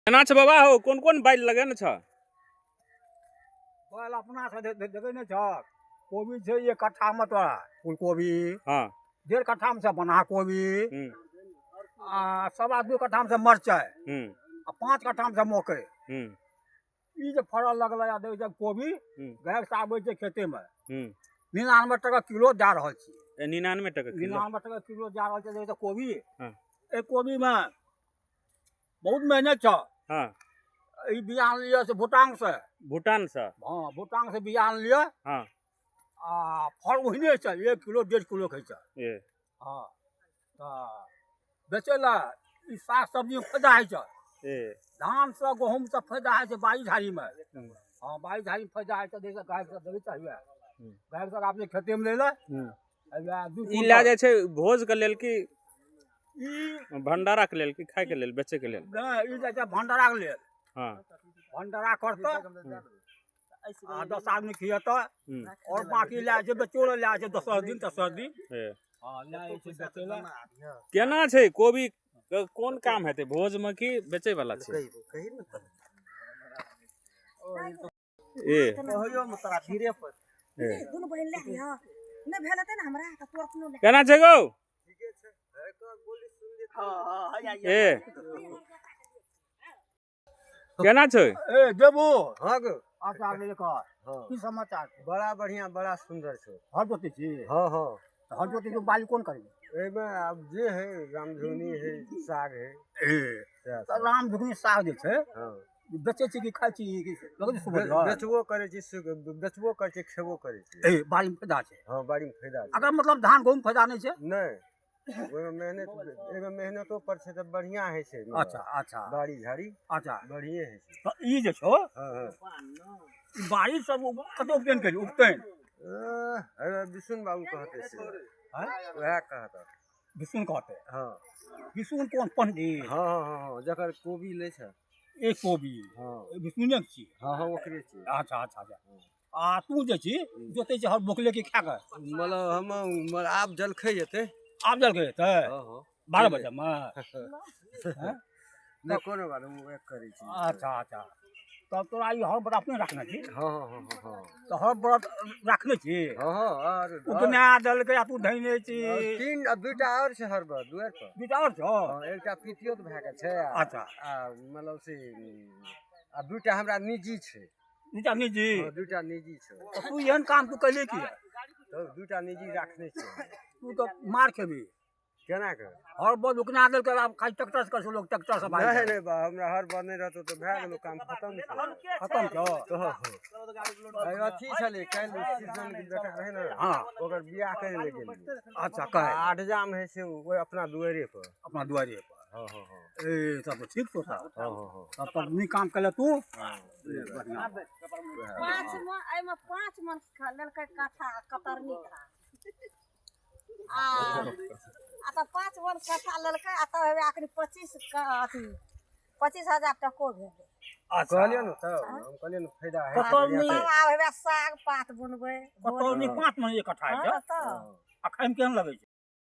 केना छ बाबा हो कोन कोन बाइल लगे न छ बाइल अपना से देखे न छ कोबी छै 1 कट्ठा में तोरा फूलकोबी हां 1.5 कट्ठा में से बन्हा कोबी आ 2.25 कट्ठा में से मरचाई आ 5 कट्ठा में से मकई ई जे फरल लगल या दे जब कोबी गाय से आबै छै खेते में 99 टका किलो दे रहल छी 99 टका किलो 99 टका किलो दे रहल छै जे कोबी ए कोबी में बहुत मेहनत छ हां ई बियान लिया से भूटान से हां भूटान से बियान लिया हां आ फल ओहिने छै 1 किलो 1.5 किलो खै छै ए हां त बेचेला ई साग सब्जी में फायदा है छै ए धान से गहूम से फायदा है छै बाड़ी झाड़ी में हां बाड़ी झाड़ी में फायदा है छै जैसे गाय से देबे चाहिए गाय से अपने खेते में ले ले ई ला जाय छै भोज के लेल की ई भंडारा के लेल की खाय के लेल बेचे के लेल नहीं ई जाय छै भंडारा के लेल हां भंडारा करता आ 10 आदमी खियता और बाकी ले छै बेचो ले छै 10 दिन हां ले छै बेचेला केना छै कोबी कोन काम हेते भोज में की बेचे वाला छै ए कहियो में तोरा धीरे पर दुनु बहिन ले लियो न भेल त न हमरा त तुरंत न ले केना छै गौ ठीके छै बोली सुन ले हां ए केना छै ए देबो हां गो आचार ले कर की समाचार बड़ा बढ़िया बड़ा सुंदर छो हर जोती छी हां हां हर जोती जो बाली कौन करी एमे अब जे है रामधुनी है साग है ए राम धुनी साग जे छै हां बेचे छी कि खाय छी लगै छै सुबह बेचबो करे छी बेचबो करे छी खेबो करे छी ए बाली में फायदा छै हां बाड़ी में फायदा छै अगर मतलब धान गहूम फायदा नहीं छै नहीं ओमे मेहनतो पर छै त बढ़िया है छै अच्छा बाड़ी झाड़ी अच्छा बढ़िया है छै तो ई जे छो हां हां बाड़ी सब कते उपजन करी उपतैन अरे विष्णु बाबू कहते से वह कहता विष्णु कहते हां विष्णु कौन पंडित हां हां हां जकर कोबी ले छै एक कोबी हां विष्णु ने छी हां हां ओकरे छी अच्छा आ तू जे छी जोते छी हर बोकले के खा के मतलब हम आप जलखै जेते आप जल गए थे हां हां 12 बजे में न कोनो बात हम एक करै छी अच्छा तब तोरा ई हर बड़ा अपने रखना छी हां हां हां हां तो हर बड़ा रखने छी हां हां और उतना दल के तू धइने छी 3 2टा और छै हर बार दुआर पर बीटा और छो हां एकटा पितियो त भए के छै अच्छा आ मतलब से आ 2टा हमरा निजी छै बीटा निजी हां 2टा निजी छै तो तू एहन काम तू कैले की तो 2टा निजी रखने छै तू तो मार खेबी केना के हर बड़ उकना दल के अब खाली ट्रैक्टर से कर लोग ट्रैक्टर से भाई नहीं नहीं बा हमरा हर बार नहीं रहतो तो भए गेलो काम खत्म छै खत्म छो तो अथी छले काल सीजन के बेटा रहे ना हां ओकर बियाह करे ले गेल अच्छा कहे 8 जाम है से वो अपना दुआरे पर अपना दुआरे पर हां हां हां ए सब तो ठीक तो था हां हां हां तब तक नहीं काम करे तू बढ़िया 5 मन आई में 5 मन लेल के काठा कतरनी का आ तो 5 मन काठा लेल के आ तो आखिर 25 का अथी 25000 टको भेल कहलियो न त हम कहलियो न फायदा है कतरनी आब हेबे साग पात बुनबै कतरनी 5 मन एक कट्ठा है तो आ खाइम केहन लगे छै